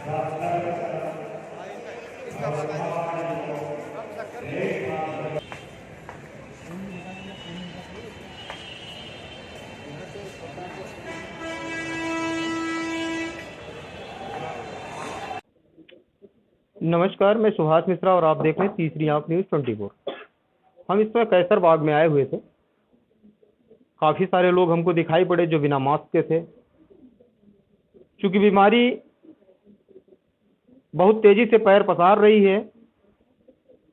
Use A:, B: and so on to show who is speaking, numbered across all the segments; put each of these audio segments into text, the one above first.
A: नमस्कार, मैं सुभाष मिश्रा और आप देख रहे हैं तीसरी आंख न्यूज़ 24। हम इस समय कैसर बाग में आए हुए थे। काफ़ी सारे लोग हमको दिखाई पड़े जो बिना मास्क के थे। चूँकि बीमारी बहुत तेज़ी से पैर पसार रही है।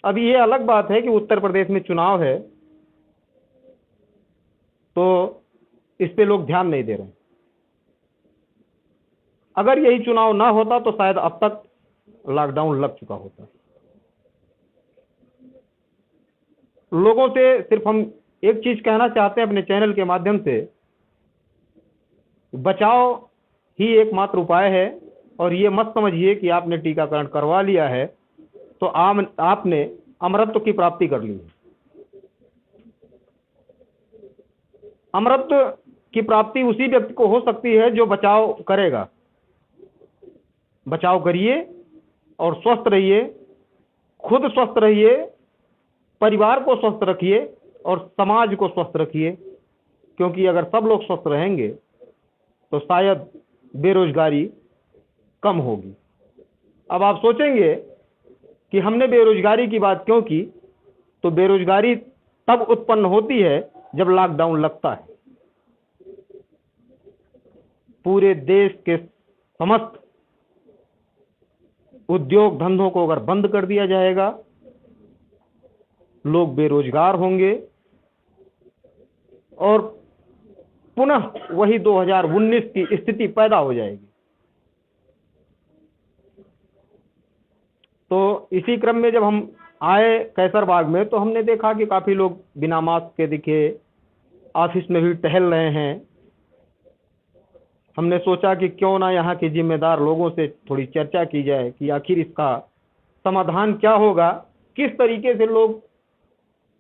A: अब ये अलग बात है कि उत्तर प्रदेश में चुनाव है, तो इस पे लोग ध्यान नहीं दे रहे हैं। अगर यही चुनाव ना होता तो शायद अब तक लॉकडाउन लग चुका होता। लोगों से सिर्फ हम एक चीज कहना चाहते हैं अपने चैनल के माध्यम से, बचाव ही एकमात्र उपाय है। और ये मत समझिए कि आपने टीकाकरण करवा लिया है तो आपने अमरत्व की प्राप्ति कर ली है। अमरत्व की प्राप्ति उसी व्यक्ति को हो सकती है जो बचाव करेगा। बचाव करिए और स्वस्थ रहिए, खुद स्वस्थ रहिए, परिवार को स्वस्थ रखिए और समाज को स्वस्थ रखिए। क्योंकि अगर सब लोग स्वस्थ रहेंगे तो शायद बेरोजगारी कम होगी। अब आप सोचेंगे कि हमने बेरोजगारी की बात क्यों की, तो बेरोजगारी तब उत्पन्न होती है जब लॉकडाउन लगता है। पूरे देश के समस्त उद्योग धंधों को अगर बंद कर दिया जाएगा, लोग बेरोजगार होंगे और पुनः वही 2019 की स्थिति पैदा हो जाएगी। तो इसी क्रम में जब हम आए कैसर बाग में तो हमने देखा कि काफ़ी लोग बिना मास्क के दिखे, ऑफिस में भी टहल रहे हैं। हमने सोचा कि क्यों ना यहाँ के जिम्मेदार लोगों से थोड़ी चर्चा की जाए कि आखिर इसका समाधान क्या होगा, किस तरीके से लोग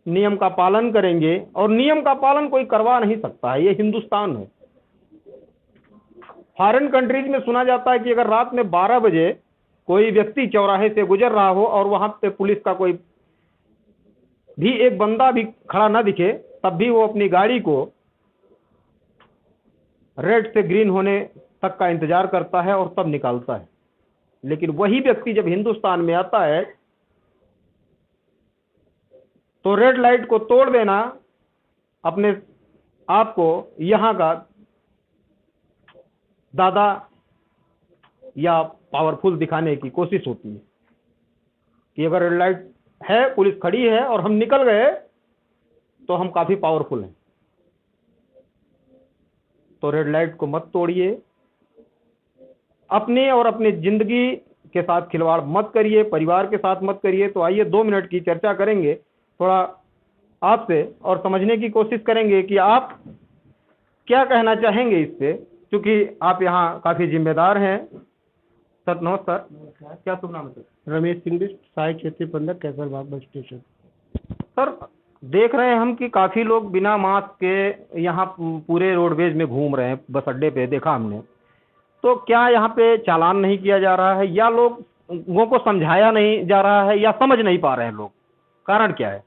A: नियम का पालन करेंगे। और नियम का पालन कोई करवा नहीं सकता है, ये हिंदुस्तान है। फॉरेन कंट्रीज में सुना जाता है कि अगर रात में 12 बजे कोई व्यक्ति चौराहे से गुजर रहा हो और वहां पे पुलिस का कोई भी एक बंदा भी खड़ा ना दिखे, तब भी वो अपनी गाड़ी को रेड से ग्रीन होने तक का इंतजार करता है और तब निकालता है। लेकिन वही व्यक्ति जब हिंदुस्तान में आता है तो रेड लाइट को तोड़ देना अपने आप को यहाँ का दादा या पावरफुल दिखाने की कोशिश होती है कि अगर रेड लाइट है, पुलिस खड़ी है और हम निकल गए तो हम काफी पावरफुल हैं। तो रेड लाइट को मत तोड़िए, अपने और अपनी जिंदगी के साथ खिलवाड़ मत करिए, परिवार के साथ मत करिए। तो आइए 2 मिनट की चर्चा करेंगे थोड़ा आपसे और समझने की कोशिश करेंगे कि आप क्या कहना चाहेंगे इससे, क्योंकि आप यहाँ काफी जिम्मेदार हैं। सर नमस्कार, क्या शुभ नाम है सर?
B: रमेश सिंह बिष्ट, सहायक क्षेत्रीय प्रबंधक कैसर बाग बस स्टेशन।
A: सर देख रहे हैं हम कि काफ़ी लोग बिना मास्क के यहाँ पूरे रोडवेज में घूम रहे हैं, बस अड्डे पे देखा हमने। तो क्या यहाँ पे चालान नहीं किया जा रहा है, या लोगों को समझाया नहीं जा रहा है, या समझ नहीं पा रहे हैं लोग? कारण क्या है?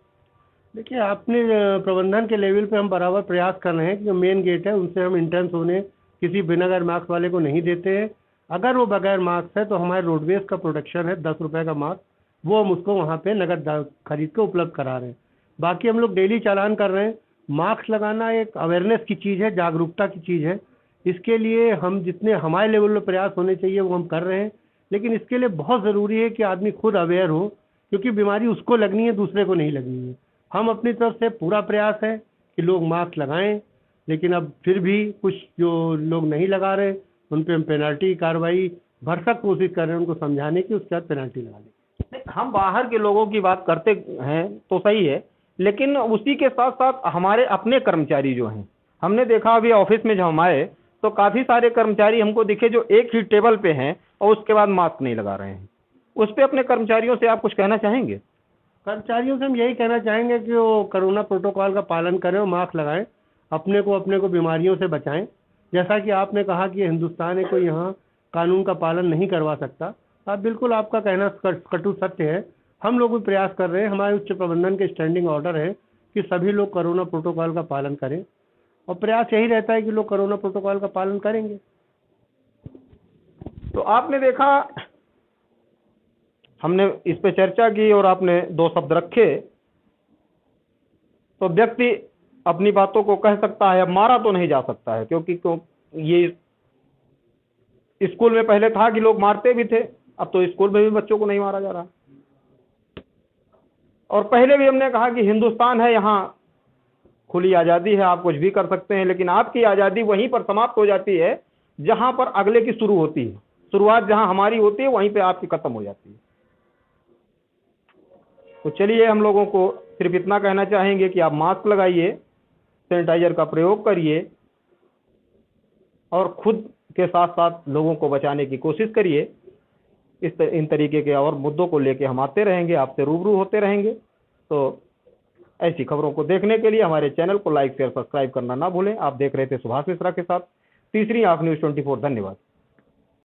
B: देखिए, अपने प्रबंधन के लेवल पे हम बराबर प्रयास कर रहे हैं कि जो मेन गेट है उनसे हम इंट्रेंस होने किसी बिना मास्क वाले को नहीं देते हैं। अगर वो बगैर मास्क है तो हमारे रोडवेज का प्रोडक्शन है 10 रुपये का मास्क, वो हम उसको वहाँ पे नगद खरीद के उपलब्ध करा रहे हैं। बाकी हम लोग डेली चालान कर रहे हैं। मास्क लगाना एक अवेयरनेस की चीज़ है, जागरूकता की चीज़ है। इसके लिए हम जितने हमारे लेवल पर प्रयास होने चाहिए वो हम कर रहे हैं। लेकिन इसके लिए बहुत ज़रूरी है कि आदमी खुद अवेयर हो, क्योंकि बीमारी उसको लगनी है, दूसरे को नहीं लगनी है। हम अपनी तरफ से पूरा प्रयास है कि लोग मास्क लगाएं, लेकिन अब फिर भी कुछ जो लोग नहीं लगा रहे उन पर हम पेनल्टी की कार्रवाई भरसक कोशिश कर रहे हैं उनको समझाने की, उसके बाद पेनल्टी लगा दें।
A: हम बाहर के लोगों की बात करते हैं तो सही है, लेकिन उसी के साथ साथ हमारे अपने कर्मचारी जो हैं, हमने देखा अभी ऑफिस में जब हम आए तो काफ़ी सारे कर्मचारी हमको दिखे जो एक ही टेबल पे हैं और उसके बाद मास्क नहीं लगा रहे हैं। उस पर अपने कर्मचारियों से आप कुछ कहना चाहेंगे?
B: कर्मचारियों से हम यही कहना चाहेंगे कि वो कोरोना प्रोटोकॉल का पालन करें और मास्क लगाएं, अपने को बीमारियों से बचाएं। जैसा कि आपने कहा कि हिंदुस्तान है, कोई यहाँ कानून का पालन नहीं करवा सकता। आप बिल्कुल, आपका कहना कटु सत्य है। हम लोग भी प्रयास कर रहे हैं, हमारे उच्च प्रबंधन के स्टैंडिंग ऑर्डर है कि सभी लोग कोरोना प्रोटोकॉल का पालन करें, और प्रयास यही रहता है कि लोग कोरोना प्रोटोकॉल का पालन करेंगे।
A: तो आपने देखा, हमने इस पे चर्चा की और आपने दो शब्द रखे, तो व्यक्ति अपनी बातों को कह सकता है, अब मारा तो नहीं जा सकता है, क्योंकि ये स्कूल में पहले था कि लोग मारते भी थे, अब तो स्कूल में भी बच्चों को नहीं मारा जा रहा। और पहले भी हमने कहा कि हिंदुस्तान है, यहाँ खुली आज़ादी है, आप कुछ भी कर सकते हैं, लेकिन आपकी आज़ादी वहीं पर समाप्त हो जाती है जहां पर अगले की शुरू होती है। शुरुआत जहां हमारी होती है वहीं पे आपकी खत्म हो जाती है। तो चलिए, हम लोगों को सिर्फ इतना कहना चाहेंगे कि आप मास्क लगाइए, सैनिटाइजर का प्रयोग करिए, और खुद के साथ साथ लोगों को बचाने की कोशिश करिए। इन तरीके के और मुद्दों को लेके हम आते रहेंगे, आपसे रूबरू होते रहेंगे। तो ऐसी खबरों को देखने के लिए हमारे चैनल को लाइक, शेयर, सब्सक्राइब करना ना भूलें। आप देख रहे थे सुभाष मिश्रा के साथ तीसरी आंख न्यूज़ 24। धन्यवाद।